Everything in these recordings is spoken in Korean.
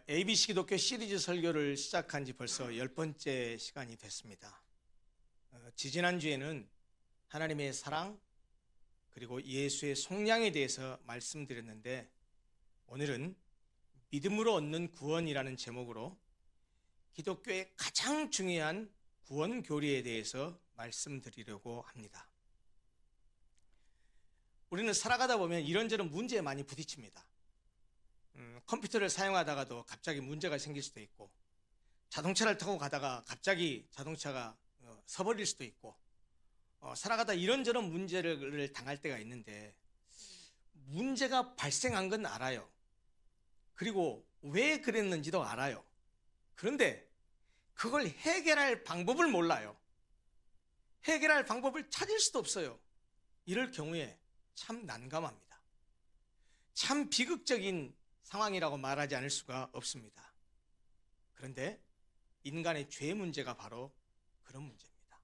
ABC 기독교 시리즈 설교를 시작한 지 벌써 10번째 시간이 됐습니다. 지지난주에는 하나님의 사랑 그리고 예수의 속량에 대해서 말씀드렸는데, 오늘은 믿음으로 얻는 구원이라는 제목으로 기독교의 가장 중요한 구원 교리에 대해서 말씀드리려고 합니다. 우리는 살아가다 보면 이런저런 문제에 많이 부딪힙니다. 컴퓨터를 사용하다가도 갑자기 문제가 생길 수도 있고, 자동차를 타고 가다가 갑자기 자동차가 서버릴 수도 있고, 살아가다 이런저런 문제를 당할 때가 있는데, 문제가 발생한 건 알아요. 그리고 왜 그랬는지도 알아요. 그런데 그걸 해결할 방법을 몰라요. 해결할 방법을 찾을 수도 없어요. 이럴 경우에 참 난감합니다. 참 비극적인 상황이라고 말하지 않을 수가 없습니다. 그런데 인간의 죄 문제가 바로 그런 문제입니다.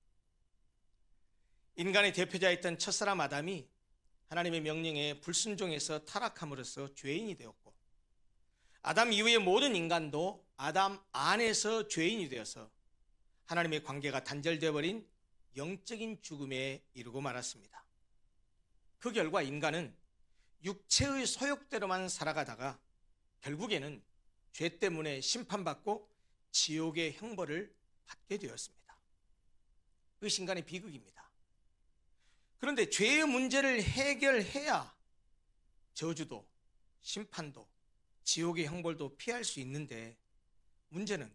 인간의 대표자였던 첫사람 아담이 하나님의 명령에 불순종해서 타락함으로써 죄인이 되었고, 아담 이후의 모든 인간도 아담 안에서 죄인이 되어서 하나님의 관계가 단절되어 버린 영적인 죽음에 이르고 말았습니다. 그 결과 인간은 육체의 소욕대로만 살아가다가 결국에는 죄 때문에 심판받고 지옥의 형벌을 받게 되었습니다. 그것이 인간의 비극입니다. 그런데 죄의 문제를 해결해야 저주도, 심판도, 지옥의 형벌도 피할 수 있는데, 문제는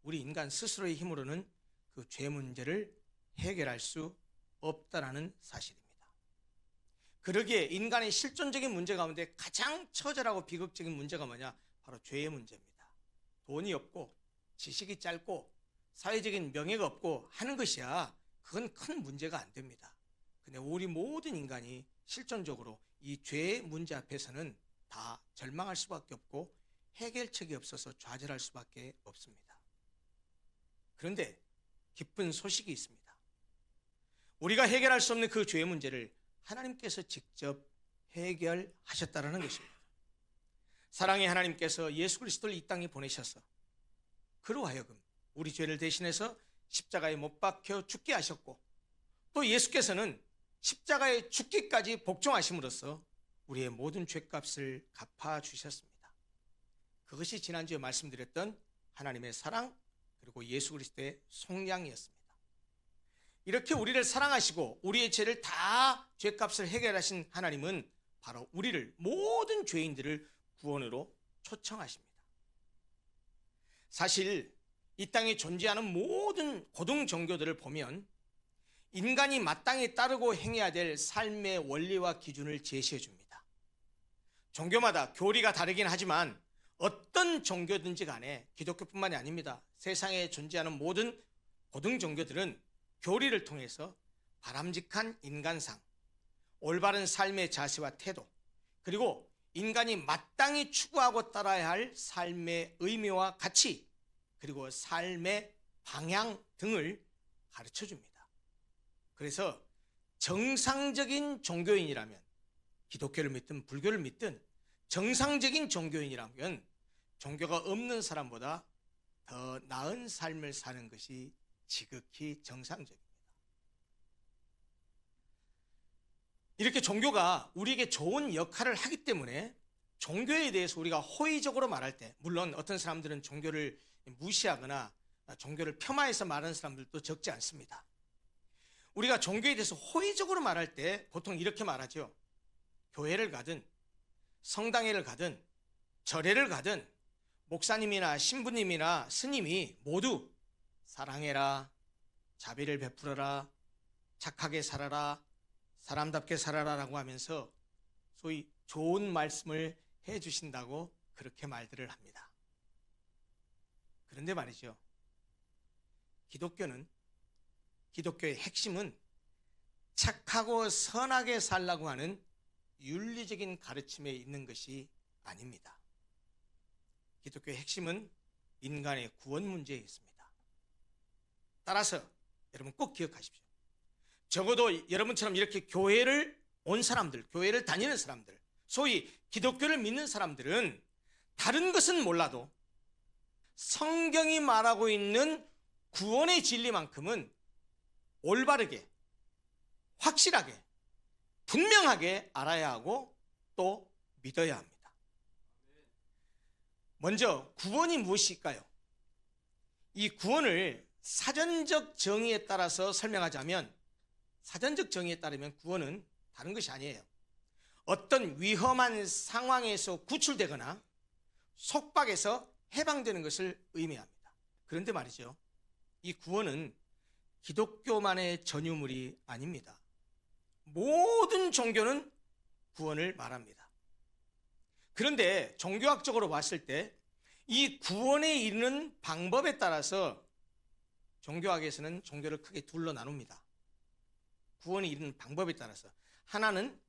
우리 인간 스스로의 힘으로는 그 죄 문제를 해결할 수 없다는 사실입니다. 그러기에 인간의 실존적인 문제 가운데 가장 처절하고 비극적인 문제가 뭐냐? 바로 죄의 문제입니다. 돈이 없고 지식이 짧고 사회적인 명예가 없고 하는 것이야 그건 큰 문제가 안 됩니다. 근데 우리 모든 인간이 실존적으로 이 죄의 문제 앞에서는 다 절망할 수밖에 없고 해결책이 없어서 좌절할 수밖에 없습니다. 그런데 기쁜 소식이 있습니다. 우리가 해결할 수 없는 그 죄의 문제를 하나님께서 직접 해결하셨다는 것입니다. 사랑의 하나님께서 예수 그리스도를 이 땅에 보내셔서 그로 하여금 우리 죄를 대신해서 십자가에 못 박혀 죽게 하셨고, 또 예수께서는 십자가에 죽기까지 복종하심으로써 우리의 모든 죄값을 갚아주셨습니다. 그것이 지난주에 말씀드렸던 하나님의 사랑 그리고 예수 그리스도의 속량이었습니다. 이렇게 우리를 사랑하시고 우리의 죄를 다 죄값을 해결하신 하나님은 바로 우리를, 모든 죄인들을 구원으로 초청하십니다. 사실 이 땅에 존재하는 모든 고등 종교들을 보면 인간이 마땅히 따르고 행해야 될 삶의 원리와 기준을 제시해 줍니다. 종교마다 교리가 다르긴 하지만 어떤 종교든지 간에 기독교뿐만이 아닙니다. 세상에 존재하는 모든 고등 종교들은 교리를 통해서 바람직한 인간상, 올바른 삶의 자세와 태도, 그리고 인간이 마땅히 추구하고 따라야 할 삶의 의미와 가치, 그리고 삶의 방향 등을 가르쳐 줍니다. 그래서 정상적인 종교인이라면, 기독교를 믿든 불교를 믿든 정상적인 종교인이라면 종교가 없는 사람보다 더 나은 삶을 사는 것이 지극히 정상적입니다. 이렇게 종교가 우리에게 좋은 역할을 하기 때문에 종교에 대해서 우리가 호의적으로 말할 때, 물론 어떤 사람들은 종교를 무시하거나 종교를 폄하해서 말하는 사람들도 적지 않습니다. 우리가 종교에 대해서 호의적으로 말할 때 보통 이렇게 말하죠. 교회를 가든 성당회를 가든 절회를 가든 목사님이나 신부님이나 스님이 모두 사랑해라, 자비를 베풀어라, 착하게 살아라, 사람답게 살아라 라고 하면서 소위 좋은 말씀을 해 주신다고 그렇게 말들을 합니다. 그런데 말이죠, 기독교의 핵심은 착하고 선하게 살라고 하는 윤리적인 가르침에 있는 것이 아닙니다. 기독교의 핵심은 인간의 구원 문제에 있습니다. 따라서 여러분 꼭 기억하십시오. 적어도 여러분처럼 이렇게 교회를 온 사람들, 교회를 다니는 사람들, 소위 기독교를 믿는 사람들은 다른 것은 몰라도 성경이 말하고 있는 구원의 진리만큼은 올바르게, 확실하게, 분명하게 알아야 하고 또 믿어야 합니다. 먼저 구원이 무엇일까요? 이 구원을 사전적 정의에 따라서 설명하자면, 사전적 정의에 따르면 구원은 다른 것이 아니에요. 어떤 위험한 상황에서 구출되거나 속박에서 해방되는 것을 의미합니다. 그런데 말이죠, 이 구원은 기독교만의 전유물이 아닙니다. 모든 종교는 구원을 말합니다. 그런데 종교학적으로 봤을 때 이 구원에 이르는 방법에 따라서 종교학에서는 종교를 크게 둘로 나눕니다. 구원에 이르는 방법에 따라서 하나는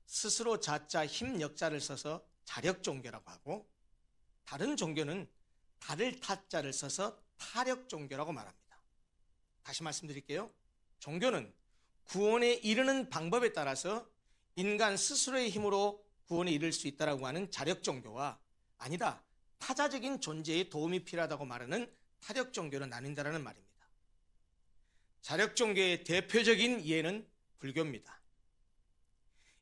스스로 자자 힘 역자를 써서 자력 종교라고 하고, 다른 종교는 달을 타자를 써서 타력 종교라고 말합니다. 다시 말씀드릴게요. 종교는 구원에 이르는 방법에 따라서 인간 스스로의 힘으로 구원에 이를 수 있다고 하는 자력 종교와, 아니다, 타자적인 존재의 도움이 필요하다고 말하는 타력 종교로 나뉜다는 말입니다. 자력 종교의 대표적인 예는 불교입니다.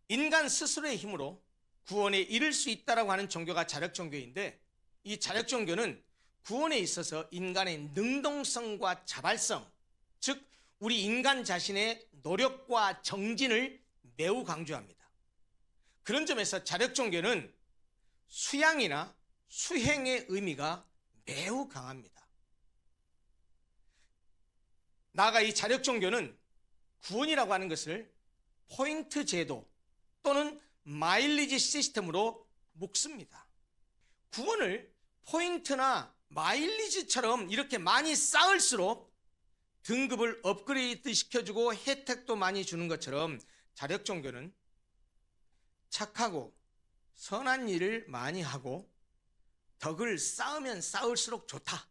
인간 스스로의 힘으로 구원에 이를 수 있다고 하는 종교가 자력 종교인데, 이 자력 종교는 구원에 있어서 인간의 능동성과 자발성, 즉 우리 인간 자신의 노력과 정진을 매우 강조합니다. 그런 점에서 자력 종교는 수양이나 수행의 의미가 매우 강합니다. 나아가 이 자력 종교는 구원이라고 하는 것을 포인트 제도 또는 마일리지 시스템으로 묶습니다. 구원을 포인트나 마일리지처럼 이렇게 많이 쌓을수록 등급을 업그레이드 시켜주고 혜택도 많이 주는 것처럼, 자력 종교는 착하고 선한 일을 많이 하고 덕을 쌓으면 쌓을수록 좋다,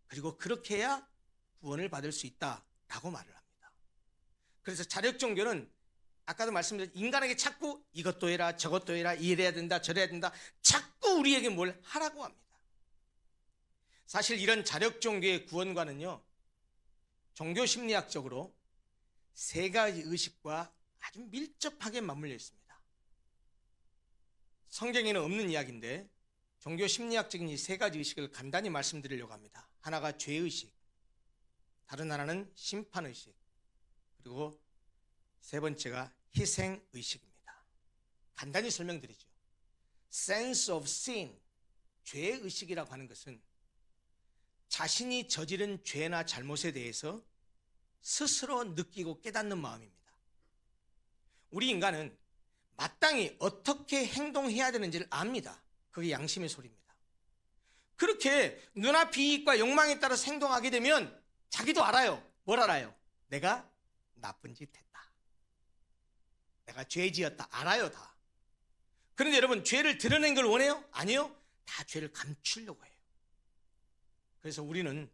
그리고 그렇게 해야 구원을 받을 수 있다라고 말을 합니다. 그래서 자력 종교는 아까도 말씀드렸듯이 인간에게 자꾸 이것도 해라 저것도 해라, 이래야 된다 저래야 된다, 자꾸 우리에게 뭘 하라고 합니다. 사실 이런 자력 종교의 구원과는요, 종교 심리학적으로 세 가지 의식과 아주 밀접하게 맞물려 있습니다. 성경에는 없는 이야기인데 종교 심리학적인 이 세 가지 의식을 간단히 말씀드리려고 합니다. 하나가 죄의식, 다른 하나는 심판의식, 그리고 세 번째가 희생의식입니다. 간단히 설명드리죠. Sense of sin, 죄의식이라고 하는 것은 자신이 저지른 죄나 잘못에 대해서 스스로 느끼고 깨닫는 마음입니다. 우리 인간은 마땅히 어떻게 행동해야 되는지를 압니다. 그게 양심의 소리입니다. 그렇게 눈앞의 이익과 욕망에 따라서 행동하게 되면 자기도 알아요. 뭘 알아요? 내가 나쁜 짓 했다, 내가 죄 지었다, 알아요 다. 그런데 여러분, 죄를 드러낸 걸 원해요? 아니요. 다 죄를 감추려고 해요. 그래서 우리는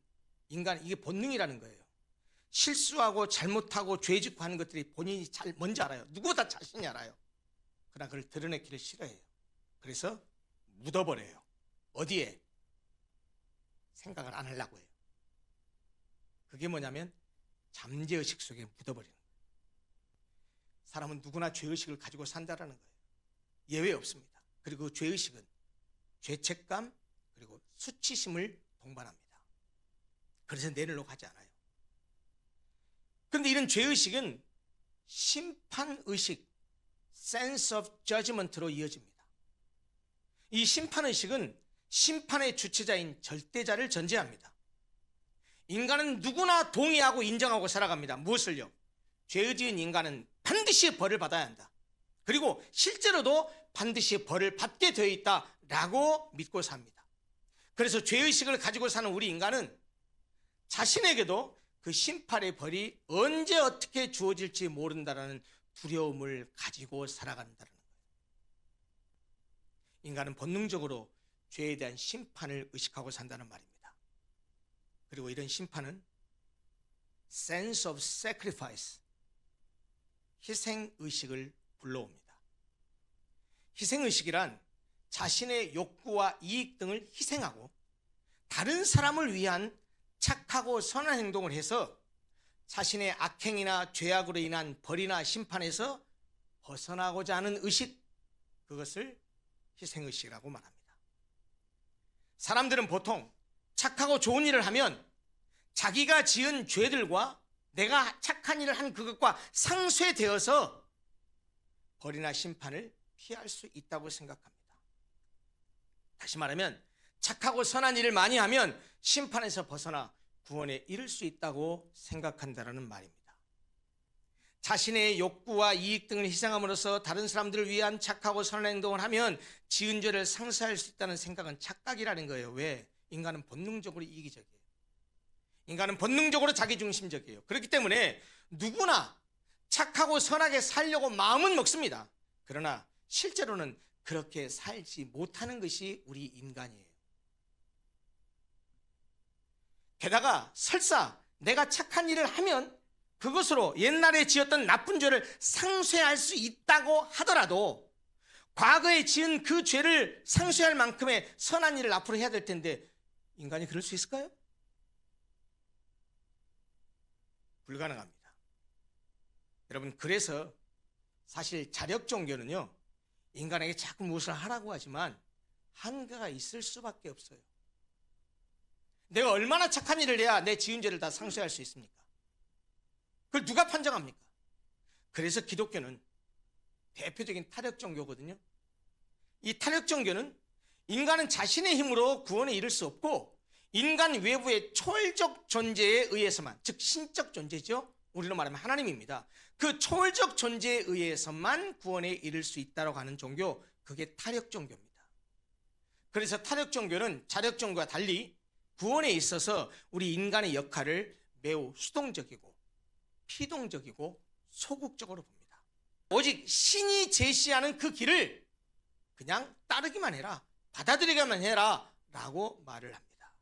인간, 이게 본능이라는 거예요. 실수하고 잘못하고 죄 짓고 하는 것들이 본인이 먼저 알아요. 누구보다 자신이 알아요. 그러나 그걸 드러내기를 싫어해요. 그래서 묻어버려요. 어디에? 생각을 안 하려고 해요. 그게 뭐냐면 잠재의식 속에 묻어버리는 거예요. 사람은 누구나 죄의식을 가지고 산다라는 거예요. 예외 없습니다. 그리고 그 죄의식은 죄책감 그리고 수치심을 동반합니다. 그래서 내려놓고 하지 않아요. 그런데 이런 죄의식은 심판의식, sense of judgment로 이어집니다. 이 심판의식은 심판의 주체자인 절대자를 전제합니다. 인간은 누구나 동의하고 인정하고 살아갑니다. 무엇을요? 죄 지은 인간은 반드시 벌을 받아야 한다. 그리고 실제로도 반드시 벌을 받게 되어 있다라고 믿고 삽니다. 그래서 죄의식을 가지고 사는 우리 인간은 자신에게도 그 심판의 벌이 언제 어떻게 주어질지 모른다라는 두려움을 가지고 살아간다는 거예요. 인간은 본능적으로 죄에 대한 심판을 의식하고 산다는 말입니다. 그리고 이런 심판은 sense of sacrifice, 희생의식을 불러옵니다. 희생의식이란 자신의 욕구와 이익 등을 희생하고 다른 사람을 위한 착하고 선한 행동을 해서 자신의 악행이나 죄악으로 인한 벌이나 심판에서 벗어나고자 하는 의식, 그것을 희생의식이라고 말합니다. 사람들은 보통 착하고 좋은 일을 하면 자기가 지은 죄들과 내가 착한 일을 한 그것과 상쇄되어서 벌이나 심판을 피할 수 있다고 생각합니다. 다시 말하면 착하고 선한 일을 많이 하면 심판에서 벗어나 구원에 이를 수 있다고 생각한다는 말입니다. 자신의 욕구와 이익 등을 희생함으로써 다른 사람들을 위한 착하고 선한 행동을 하면 지은 죄를 상쇄할 수 있다는 생각은 착각이라는 거예요. 왜? 인간은 본능적으로 이기적이에요. 인간은 본능적으로 자기중심적이에요. 그렇기 때문에 누구나 착하고 선하게 살려고 마음은 먹습니다. 그러나 실제로는 그렇게 살지 못하는 것이 우리 인간이에요. 게다가 설사 내가 착한 일을 하면 그것으로 옛날에 지었던 나쁜 죄를 상쇄할 수 있다고 하더라도 과거에 지은 그 죄를 상쇄할 만큼의 선한 일을 앞으로 해야 될 텐데 인간이 그럴 수 있을까요? 불가능합니다. 여러분, 그래서 사실 자력 종교는요, 인간에게 자꾸 무엇을 하라고 하지만 한계가 있을 수밖에 없어요. 내가 얼마나 착한 일을 해야 내 지은 죄를 다 상쇄할 수 있습니까? 그걸 누가 판정합니까? 그래서 기독교는 대표적인 타력 종교거든요. 이 타력 종교는 인간은 자신의 힘으로 구원에 이를 수 없고 인간 외부의 초월적 존재에 의해서만, 즉 신적 존재죠. 우리로 말하면 하나님입니다. 그 초월적 존재에 의해서만 구원에 이를 수 있다고 하는 종교, 그게 타력 종교입니다. 그래서 타력 종교는 자력 종교와 달리 구원에 있어서 우리 인간의 역할을 매우 수동적이고 피동적이고 소극적으로 봅니다. 오직 신이 제시하는 그 길을 그냥 따르기만 해라, 받아들이기만 해라 라고 말을 합니다.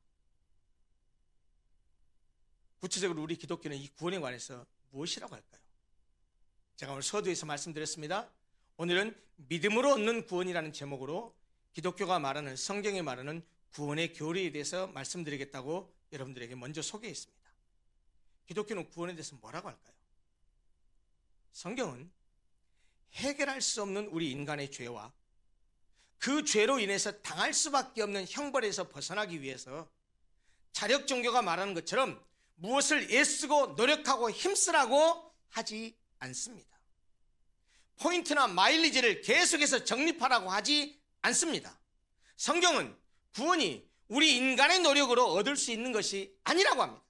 구체적으로 우리 기독교는 이 구원에 관해서 무엇이라고 할까요? 제가 오늘 서두에서 말씀드렸습니다. 오늘은 믿음으로 얻는 구원이라는 제목으로 기독교가 말하는, 성경이 말하는 구원의 교리에 대해서 말씀드리겠다고 여러분들에게 먼저 소개했습니다. 기독교는 구원에 대해서 뭐라고 할까요? 성경은 해결할 수 없는 우리 인간의 죄와 그 죄로 인해서 당할 수밖에 없는 형벌에서 벗어나기 위해서 자력 종교가 말하는 것처럼 무엇을 애쓰고 노력하고 힘쓰라고 하지 않습니다. 포인트나 마일리지를 계속해서 적립하라고 하지 않습니다. 성경은 구원이 우리 인간의 노력으로 얻을 수 있는 것이 아니라고 합니다.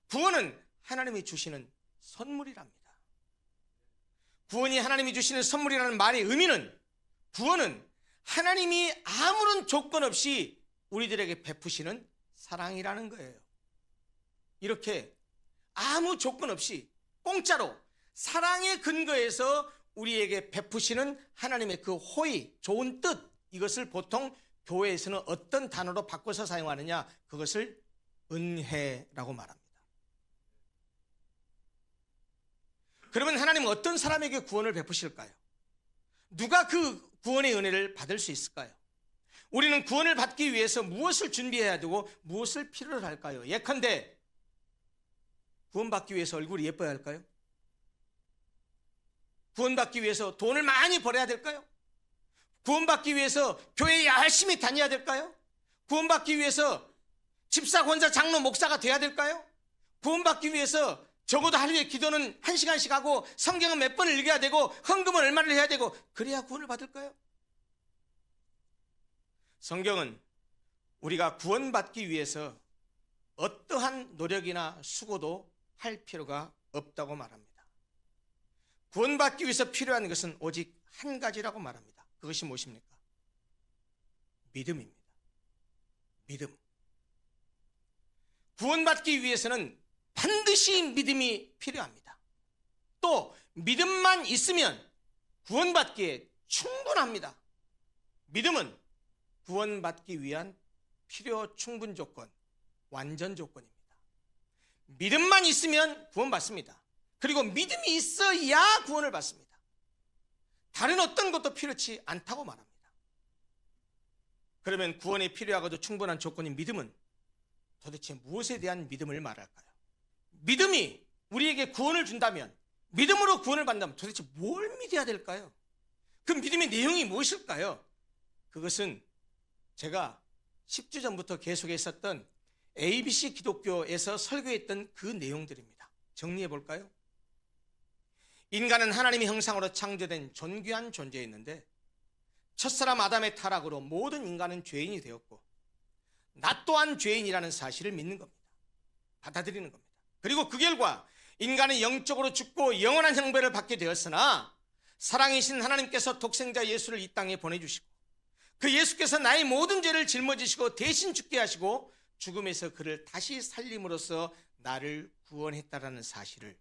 구원은 하나님이 주시는 선물이랍니다. 구원이 하나님이 주시는 선물이라는 말의 의미는, 구원은 하나님이 아무런 조건 없이 우리들에게 베푸시는 사랑이라는 거예요. 이렇게 아무 조건 없이 공짜로 사랑의 근거에서 우리에게 베푸시는 하나님의 그 호의, 좋은 뜻, 이것을 보통 교회에서는 어떤 단어로 바꿔서 사용하느냐, 그것을 은혜라고 말합니다. 그러면 하나님은 어떤 사람에게 구원을 베푸실까요? 누가 그 구원의 은혜를 받을 수 있을까요? 우리는 구원을 받기 위해서 무엇을 준비해야 되고 무엇을 필요로 할까요? 예컨대 구원받기 위해서 얼굴이 예뻐야 할까요? 구원받기 위해서 돈을 많이 벌어야 될까요? 구원받기 위해서 교회에 열심히 다녀야 될까요? 구원받기 위해서 집사, 권사, 장로, 목사가 돼야 될까요? 구원받기 위해서 적어도 하루에 기도는 1시간씩 하고 성경은 몇 번을 읽어야 되고 헌금은 얼마를 해야 되고 그래야 구원을 받을까요? 성경은 우리가 구원받기 위해서 어떠한 노력이나 수고도 할 필요가 없다고 말합니다. 구원받기 위해서 필요한 것은 오직 한 가지라고 말합니다. 그것이 무엇입니까? 믿음입니다. 믿음. 구원받기 위해서는 반드시 믿음이 필요합니다. 또 믿음만 있으면 구원받기에 충분합니다. 믿음은 구원받기 위한 필요 충분 조건, 완전 조건입니다. 믿음만 있으면 구원받습니다. 그리고 믿음이 있어야 구원을 받습니다. 다른 어떤 것도 필요치 않다고 말합니다. 그러면 구원에 필요하고도 충분한 조건인 믿음은 도대체 무엇에 대한 믿음을 말할까요? 믿음이 우리에게 구원을 준다면, 믿음으로 구원을 받는다면 도대체 뭘 믿어야 될까요? 그 믿음의 내용이 무엇일까요? 그것은 제가 10주 전부터 계속했었던 ABC 기독교에서 설교했던 그 내용들입니다. 정리해 볼까요? 인간은 하나님의 형상으로 창조된 존귀한 존재였는데 첫사람 아담의 타락으로 모든 인간은 죄인이 되었고 나 또한 죄인이라는 사실을 믿는 겁니다. 받아들이는 겁니다. 그리고 그 결과 인간은 영적으로 죽고 영원한 형벌을 받게 되었으나 사랑이신 하나님께서 독생자 예수를 이 땅에 보내주시고 그 예수께서 나의 모든 죄를 짊어지시고 대신 죽게 하시고 죽음에서 그를 다시 살림으로써 나를 구원했다라는 사실을,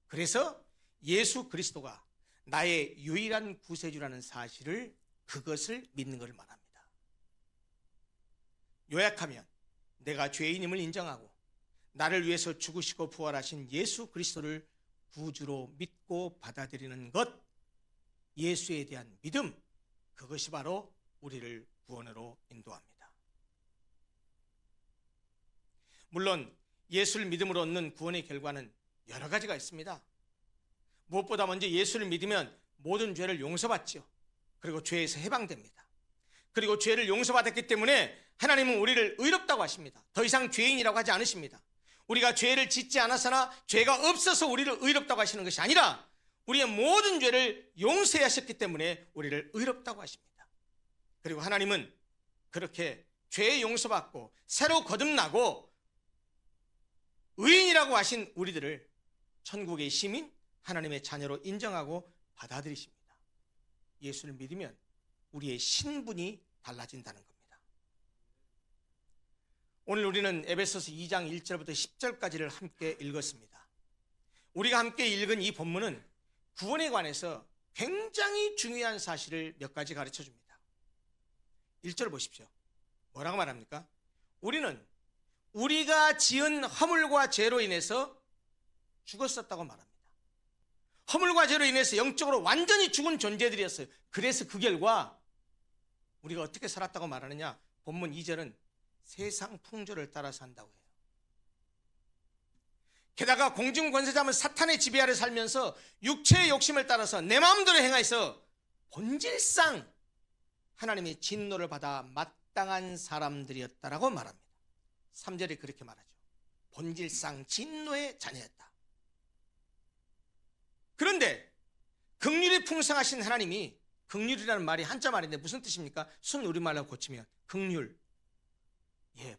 그래서 예수 그리스도가 나의 유일한 구세주라는 사실을, 그것을 믿는 것을 말합니다. 요약하면 내가 죄인임을 인정하고 나를 위해서 죽으시고 부활하신 예수 그리스도를 구주로 믿고 받아들이는 것, 예수에 대한 믿음, 그것이 바로 우리를 구원으로 인도합니다. 물론 예수를 믿음으로 얻는 구원의 결과는 여러 가지가 있습니다. 무엇보다 먼저 예수를 믿으면 모든 죄를 용서받죠. 그리고 죄에서 해방됩니다. 그리고 죄를 용서받았기 때문에 하나님은 우리를 의롭다고 하십니다. 더 이상 죄인이라고 하지 않으십니다. 우리가 죄를 짓지 않아서나 죄가 없어서 우리를 의롭다고 하시는 것이 아니라 우리의 모든 죄를 용서해 하셨기 때문에 우리를 의롭다고 하십니다. 그리고 하나님은 그렇게 죄 용서받고 새로 거듭나고 의인이라고 하신 우리들을 천국의 시민, 하나님의 자녀로 인정하고 받아들이십니다. 예수를 믿으면 우리의 신분이 달라진다는 겁니다. 오늘 우리는 에베소서 2장 1절부터 10절까지를 함께 읽었습니다. 우리가 함께 읽은 이 본문은 구원에 관해서 굉장히 중요한 사실을 몇 가지 가르쳐 줍니다. 1절 보십시오. 뭐라고 말합니까? 우리는 우리가 지은 허물과 죄로 인해서 죽었었다고 말합니다. 허물과 죄로 인해서 영적으로 완전히 죽은 존재들이었어요. 그래서 그 결과 우리가 어떻게 살았다고 말하느냐? 본문 2절은 세상 풍조를 따라 산다고 해요. 게다가 공중권세자는 사탄의 지배 아래 살면서 육체의 욕심을 따라서 내 마음대로 행하여서 본질상 하나님의 진노를 받아 마땅한 사람들이었다라고 말합니다. 3절에 그렇게 말하죠. 본질상 진노의 자녀였다. 그런데 긍휼이 풍성하신 하나님이, 긍휼이라는 말이 한자 말인데 무슨 뜻입니까? 순 우리말로 고치면 긍휼,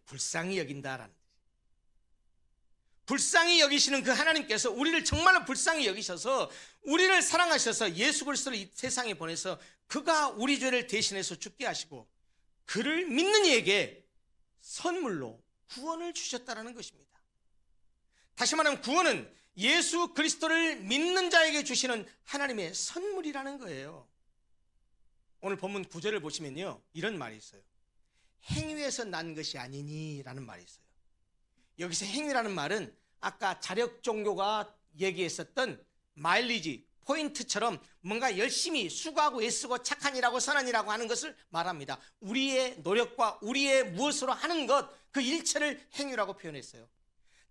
불쌍히 여긴다라는 뜻이에요. 불쌍히 여기시는 그 하나님께서 우리를 정말로 불쌍히 여기셔서 우리를 사랑하셔서 예수 그리스도를 이 세상에 보내서 그가 우리 죄를 대신해서 죽게 하시고 그를 믿는 이에게 선물로 구원을 주셨다라는 것입니다. 다시 말하면 구원은 예수 그리스도를 믿는 자에게 주시는 하나님의 선물이라는 거예요. 오늘 본문 9절을 보시면요, 이런 말이 있어요. 행위에서 난 것이 아니니 라는 말이 있어요. 여기서 행위라는 말은 아까 자력 종교가 얘기했었던 마일리지, 포인트처럼 뭔가 열심히 수고하고 애쓰고 착한 일하고 선한 일하고 하는 것을 말합니다. 우리의 노력과 우리의 무엇으로 하는 것, 그 일체를 행위라고 표현했어요.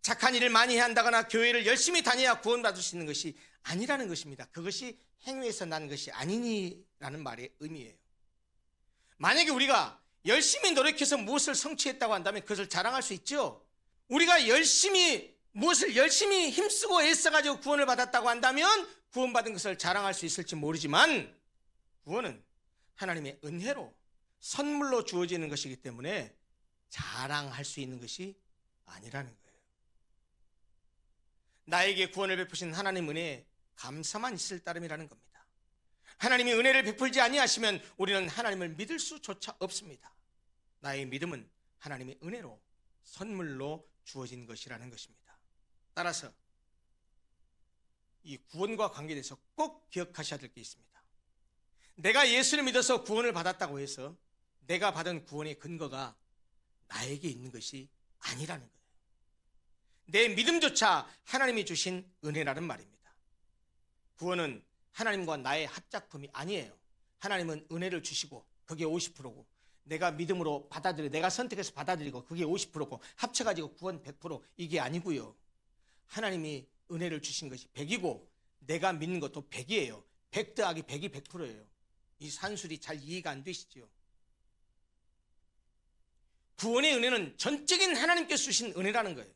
착한 일을 많이 해야 한다거나 교회를 열심히 다녀야 구원받을 수 있는 것이 아니라는 것입니다. 그것이 행위에서 난 것이 아니니라는 말의 의미예요. 만약에 우리가 열심히 노력해서 무엇을 성취했다고 한다면 그것을 자랑할 수 있죠. 우리가 무엇을 열심히 힘쓰고 애써가지고 구원을 받았다고 한다면 구원받은 것을 자랑할 수 있을지 모르지만 구원은 하나님의 은혜로 선물로 주어지는 것이기 때문에 자랑할 수 있는 것이 아니라는 거예요. 나에게 구원을 베푸신 하나님 은혜에 감사만 있을 따름이라는 겁니다. 하나님이 은혜를 베풀지 아니하시면 우리는 하나님을 믿을 수조차 없습니다. 나의 믿음은 하나님의 은혜로 선물로 주어진 것이라는 것입니다. 따라서 이 구원과 관계돼서 꼭 기억하셔야 될 게 있습니다. 내가 예수를 믿어서 구원을 받았다고 해서 내가 받은 구원의 근거가 나에게 있는 것이 아니라는 거예요. 내 믿음조차 하나님이 주신 은혜라는 말입니다. 구원은 하나님과 나의 합작품이 아니에요. 하나님은 은혜를 주시고 그게 50%고 내가 믿음으로 받아들여, 내가 선택해서 받아들이고 그게 50%고 합쳐가지고 구원 100% 이게 아니고요. 하나님이 은혜를 주신 것이 100이고 내가 믿는 것도 100이에요. 100 더하기 100이 100%예요. 이 산술이 잘 이해가 안 되시죠? 구원의 은혜는 전적인 하나님께서 주신 은혜라는 거예요.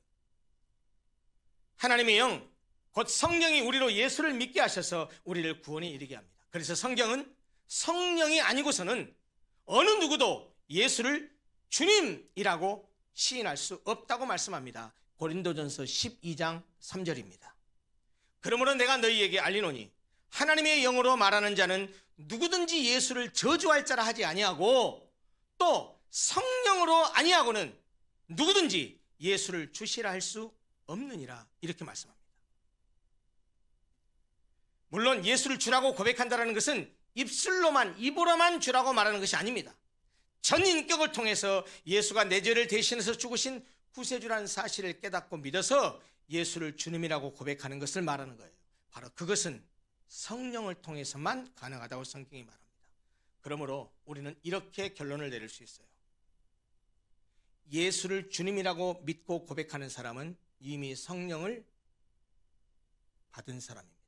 하나님의 영, 곧 성령이 우리로 예수를 믿게 하셔서 우리를 구원에 이르게 합니다. 그래서 성경은 성령이 아니고서는 어느 누구도 예수를 주님이라고 시인할 수 없다고 말씀합니다. 고린도전서 12장 3절입니다. 그러므로 내가 너희에게 알리노니 하나님의 영으로 말하는 자는 누구든지 예수를 저주할 자라 하지 아니하고 또 성령으로 아니하고는 누구든지 예수를 주시라 할 수 없느니라 이렇게 말씀합니다. 물론 예수를 주라고 고백한다는 것은 입으로만 주라고 말하는 것이 아닙니다. 전 인격을 통해서 예수가 내 죄를 대신해서 죽으신 구세주라는 사실을 깨닫고 믿어서 예수를 주님이라고 고백하는 것을 말하는 거예요. 바로 그것은 성령을 통해서만 가능하다고 성경이 말합니다. 그러므로 우리는 이렇게 결론을 내릴 수 있어요. 예수를 주님이라고 믿고 고백하는 사람은 이미 성령을 받은 사람입니다.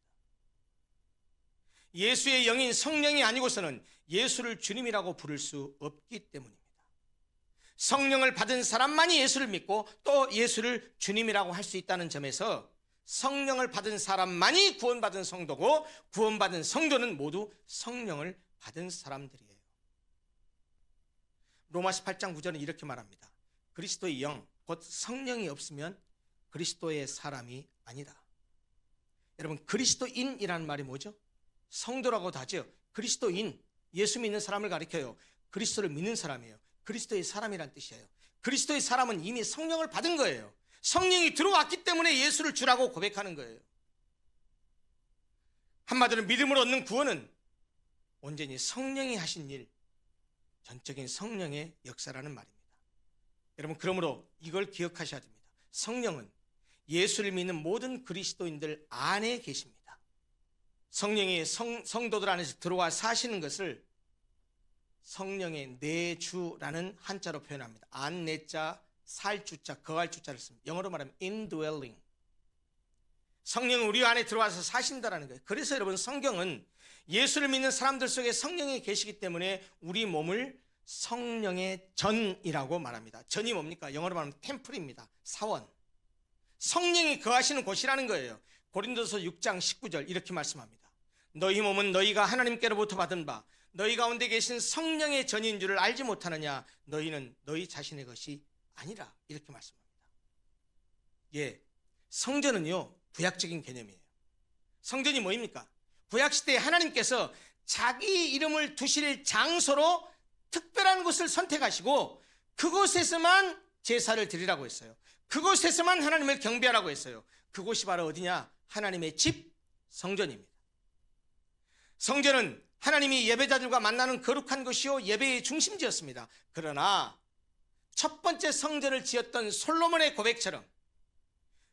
예수의 영인 성령이 아니고서는 예수를 주님이라고 부를 수 없기 때문입니다. 성령을 받은 사람만이 예수를 믿고 또 예수를 주님이라고 할 수 있다는 점에서 성령을 받은 사람만이 구원받은 성도고 구원받은 성도는 모두 성령을 받은 사람들이에요. 로마서 8장 9절은 이렇게 말합니다. 그리스도의 영, 곧 성령이 없으면 그리스도의 사람이 아니다. 여러분, 그리스도인이라는 말이 뭐죠? 성도라고도 하죠. 그리스도인, 예수 믿는 사람을 가리켜요. 그리스도를 믿는 사람이에요. 그리스도의 사람이란 뜻이에요. 그리스도의 사람은 이미 성령을 받은 거예요. 성령이 들어왔기 때문에 예수를 주라고 고백하는 거예요. 한마디로 믿음으로 얻는 구원은 온전히 성령이 하신 일, 전적인 성령의 역사라는 말입니다. 여러분, 그러므로 이걸 기억하셔야 됩니다. 성령은 예수를 믿는 모든 그리스도인들 안에 계십니다. 성령이 성도들 안에서 들어와 사시는 것을 성령의 내주라는 한자로 표현합니다. 안내자, 살주자, 거할 주자를 씁니다. 영어로 말하면 indwelling. 성령은 우리 안에 들어와서 사신다라는 거예요. 그래서 여러분, 성경은 예수를 믿는 사람들 속에 성령이 계시기 때문에 우리 몸을 성령의 전이라고 말합니다. 전이 뭡니까? 영어로 말하면 템플입니다. 사원. 성령이 거하시는 곳이라는 거예요. 고린도서 6장 19절 이렇게 말씀합니다. 너희 몸은 너희가 하나님께로부터 받은 바 너희 가운데 계신 성령의 전인 줄을 알지 못하느냐? 너희는 너희 자신의 것이 아니라 이렇게 말씀합니다. 예, 성전은요 구약적인 개념이에요. 성전이 뭐입니까? 구약시대에 하나님께서 자기 이름을 두실 장소로 특별한 곳을 선택하시고 그곳에서만 제사를 드리라고 했어요. 그곳에서만 하나님을 경배하라고 했어요. 그곳이 바로 어디냐? 하나님의 집, 성전입니다. 성전은 하나님이 예배자들과 만나는 거룩한 곳이요 예배의 중심지였습니다. 그러나 첫 번째 성전을 지었던 솔로몬의 고백처럼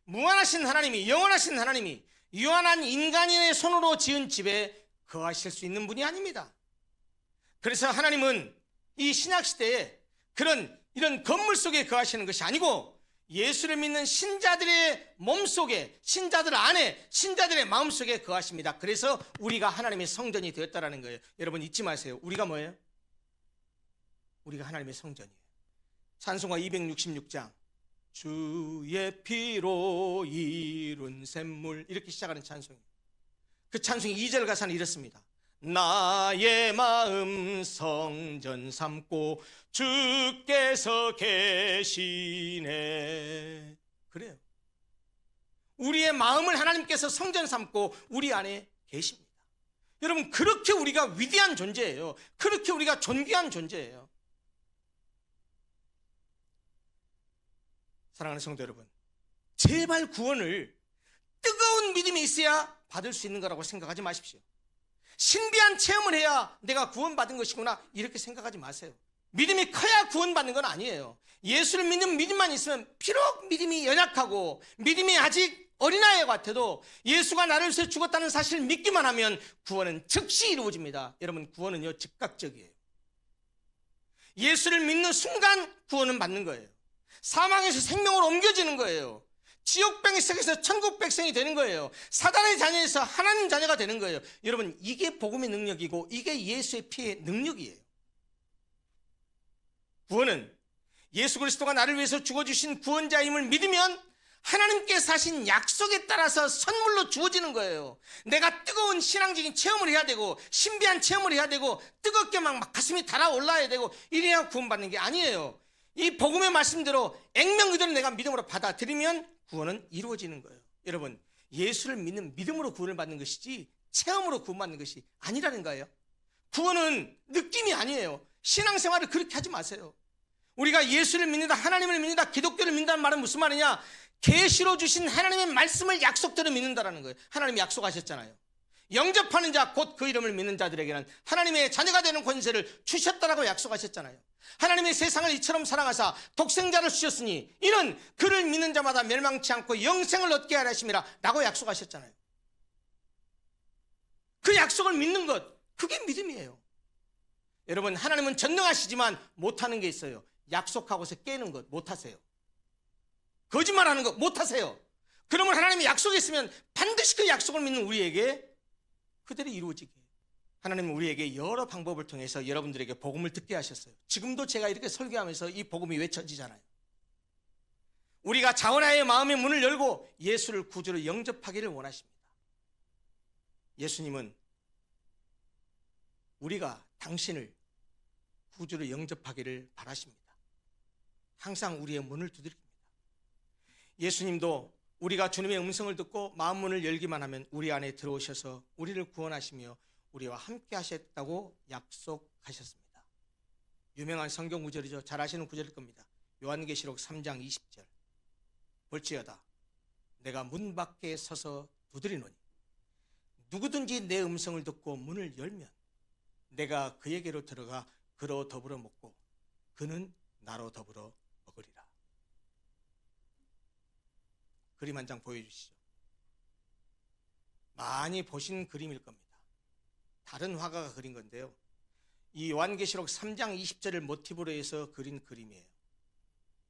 무한하신 하나님이, 영원하신 하나님이 유한한 인간의 손으로 지은 집에 거하실 수 있는 분이 아닙니다. 그래서 하나님은 이 신약시대에 이런 건물 속에 거하시는 것이 아니고 예수를 믿는 신자들의 몸속에, 신자들 안에, 신자들의 마음속에 거하십니다. 그래서 우리가 하나님의 성전이 되었다는 거예요. 여러분 잊지 마세요. 우리가 뭐예요? 우리가 하나님의 성전이에요. 찬송가 266장 주의 피로 이룬 샘물 이렇게 시작하는 찬송이에요. 그 찬송의 2절 가사는 이렇습니다. 나의 마음 성전 삼고 주께서 계시네. 그래요. 우리의 마음을 하나님께서 성전 삼고 우리 안에 계십니다. 여러분, 그렇게 우리가 위대한 존재예요. 그렇게 우리가 존귀한 존재예요. 사랑하는 성도 여러분, 제발 구원을 뜨거운 믿음이 있어야 받을 수 있는 거라고 생각하지 마십시오. 신비한 체험을 해야 내가 구원받은 것이구나 이렇게 생각하지 마세요. 믿음이 커야 구원받는 건 아니에요. 예수를 믿는 믿음만 있으면 비록 믿음이 연약하고 믿음이 아직 어린아이 같아도 예수가 나를 위해서 죽었다는 사실을 믿기만 하면 구원은 즉시 이루어집니다. 여러분, 구원은요 즉각적이에요. 예수를 믿는 순간 구원은 받는 거예요. 사망에서 생명으로 옮겨지는 거예요. 지옥 백성에서 천국 백성이 되는 거예요. 사단의 자녀에서 하나님 자녀가 되는 거예요. 여러분, 이게 복음의 능력이고 이게 예수의 피의 능력이에요. 구원은 예수 그리스도가 나를 위해서 죽어주신 구원자임을 믿으면 하나님께서 하신 약속에 따라서 선물로 주어지는 거예요. 내가 뜨거운 신앙적인 체험을 해야 되고 신비한 체험을 해야 되고 뜨겁게 막 가슴이 달아올라야 되고 이래야 구원받는 게 아니에요. 이 복음의 말씀대로 액면 그대로 내가 믿음으로 받아들이면 구원은 이루어지는 거예요. 여러분, 예수를 믿는 믿음으로 구원을 받는 것이지 체험으로 구원받는 것이 아니라는 거예요. 구원은 느낌이 아니에요. 신앙생활을 그렇게 하지 마세요. 우리가 예수를 믿는다, 하나님을 믿는다, 기독교를 믿는다는 말은 무슨 말이냐? 계시로 주신 하나님의 말씀을 약속대로 믿는다라는 거예요. 하나님이 약속하셨잖아요. 영접하는 자, 곧 그 이름을 믿는 자들에게는 하나님의 자녀가 되는 권세를 주셨다라고 약속하셨잖아요. 하나님의 세상을 이처럼 사랑하사 독생자를 주셨으니 이는 그를 믿는 자마다 멸망치 않고 영생을 얻게 하려 하심이라 라고 약속하셨잖아요. 그 약속을 믿는 것, 그게 믿음이에요. 여러분, 하나님은 전능하시지만 못하는 게 있어요. 약속하고서 깨는 것 못하세요. 거짓말하는 것 못하세요. 그러면 하나님이 약속했으면 반드시 그 약속을 믿는 우리에게 그대로 이루어지게 해요. 하나님은 우리에게 여러 방법을 통해서 여러분들에게 복음을 듣게 하셨어요. 지금도 제가 이렇게 설교하면서 이 복음이 외쳐지잖아요. 우리가 자원하여 마음의 문을 열고 예수를 구주로 영접하기를 원하십니다. 예수님은 우리가 당신을 구주로 영접하기를 바라십니다. 항상 우리의 문을 두드립니다. 예수님도 우리가 주님의 음성을 듣고 마음 문을 열기만 하면 우리 안에 들어오셔서 우리를 구원하시며 우리와 함께 하셨다고 약속하셨습니다. 유명한 성경 구절이죠. 잘 아시는 구절일 겁니다. 요한계시록 3장 20절. 볼지어다 내가 문 밖에 서서 두드리노니 누구든지 내 음성을 듣고 문을 열면 내가 그에게로 들어가 그로 더불어 먹고 그는 나로 더불어 먹으리라. 그림 한 장 보여주시죠. 많이 보신 그림일 겁니다. 다른 화가가 그린 건데요. 이 요한계시록 3장 20절을 모티브로 해서 그린 그림이에요.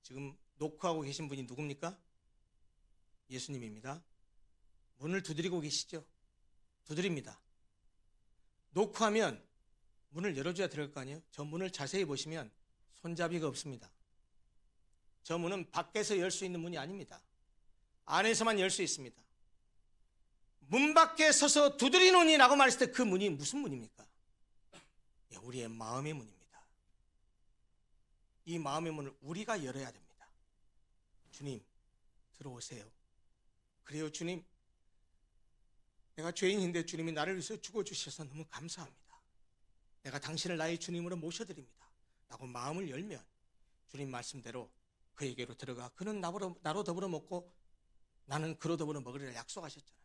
지금 녹화하고 계신 분이 누굽니까? 예수님입니다. 문을 두드리고 계시죠? 두드립니다. 녹화하면 문을 열어줘야 들어갈 거 아니에요? 저 문을 자세히 보시면 손잡이가 없습니다. 저 문은 밖에서 열 수 있는 문이 아닙니다. 안에서만 열 수 있습니다. 문 밖에 서서 두드리노니 라고 말했을 때 그 문이 무슨 문입니까? 우리의 마음의 문입니다. 이 마음의 문을 우리가 열어야 됩니다. 주님, 들어오세요. 그래요, 주님. 내가 죄인인데 주님이 나를 위해서 죽어주셔서 너무 감사합니다. 내가 당신을 나의 주님으로 모셔드립니다. 라고 마음을 열면 주님 말씀대로 그에게로 들어가 그는 나로 더불어 먹고 나는 그로 더불어 먹으리라 약속하셨잖아요.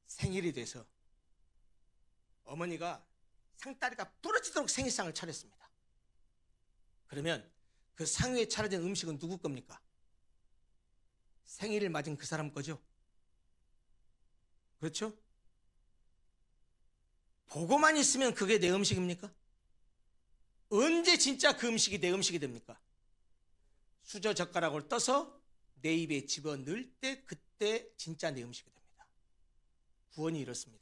생일이 돼서 어머니가 상다리가 부러지도록 생일상을 차렸습니다. 그러면 그 상 위에 차려진 음식은 누구 겁니까? 생일을 맞은 그 사람 거죠? 그렇죠? 보고만 있으면 그게 내 음식입니까? 언제 진짜 그 음식이 내 음식이 됩니까? 수저 젓가락을 떠서 내 입에 집어넣을 때 그때 진짜 내 음식이 됩니다. 구원이 이렇습니다.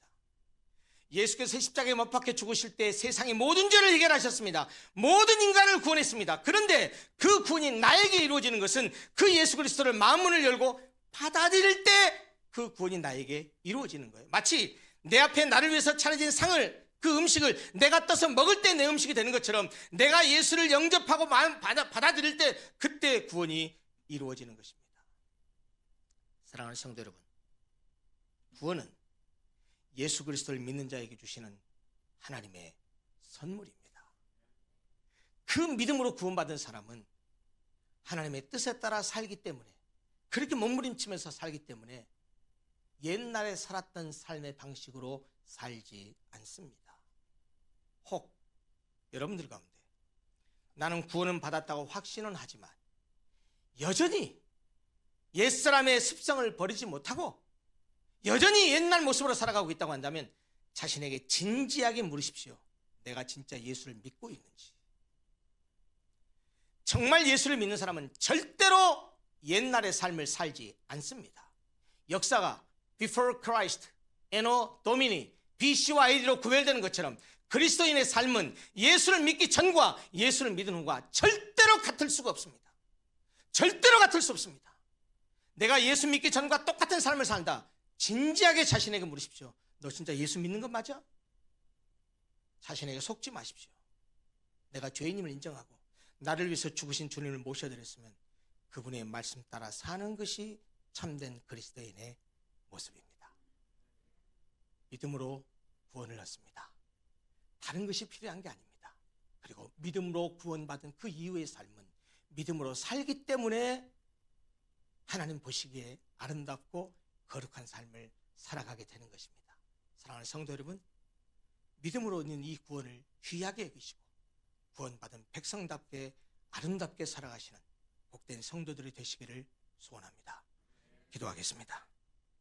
예수께서 십자가에 못 박혀 죽으실 때 세상의 모든 죄를 해결하셨습니다. 모든 인간을 구원했습니다. 그런데 그 구원이 나에게 이루어지는 것은 그 예수 그리스도를 마음문을 열고 받아들일 때 그 구원이 나에게 이루어지는 거예요. 마치 내 앞에 나를 위해서 차려진 상을, 그 음식을 내가 떠서 먹을 때 내 음식이 되는 것처럼 내가 예수를 영접하고 마음 받아들일 때 그때 구원이 이루어지는 것입니다. 사랑하는 성도 여러분, 구원은 예수 그리스도를 믿는 자에게 주시는 하나님의 선물입니다. 그 믿음으로 구원받은 사람은 하나님의 뜻에 따라 살기 때문에, 그렇게 몸부림치면서 살기 때문에 옛날에 살았던 삶의 방식으로 살지 않습니다. 혹 여러분들 가운데 나는 구원은 받았다고 확신은 하지만 여전히 옛사람의 습성을 버리지 못하고 여전히 옛날 모습으로 살아가고 있다고 한다면 자신에게 진지하게 물으십시오. 내가 진짜 예수를 믿고 있는지. 정말 예수를 믿는 사람은 절대로 옛날의 삶을 살지 않습니다. 역사가 Before Christ, Anno Domini, BC와 AD로 구별되는 것처럼 그리스도인의 삶은 예수를 믿기 전과 예수를 믿은 후가 절대로 같을 수가 없습니다. 절대로 같을 수 없습니다. 내가 예수 믿기 전과 똑같은 삶을 산다. 진지하게 자신에게 물으십시오. 너 진짜 예수 믿는 것 맞아? 자신에게 속지 마십시오. 내가 죄인임을 인정하고 나를 위해서 죽으신 주님을 모셔드렸으면 그분의 말씀 따라 사는 것이 참된 그리스도인의 모습입니다. 믿음으로 구원을 얻습니다. 다른 것이 필요한 게 아닙니다. 그리고 믿음으로 구원받은 그 이후의 삶은 믿음으로 살기 때문에 하나님 보시기에 아름답고 거룩한 삶을 살아가게 되는 것입니다. 사랑하는 성도 여러분, 믿음으로 얻는 이 구원을 귀하게 여기시고 구원받은 백성답게 아름답게 살아가시는 복된 성도들이 되시기를 소원합니다. 기도하겠습니다.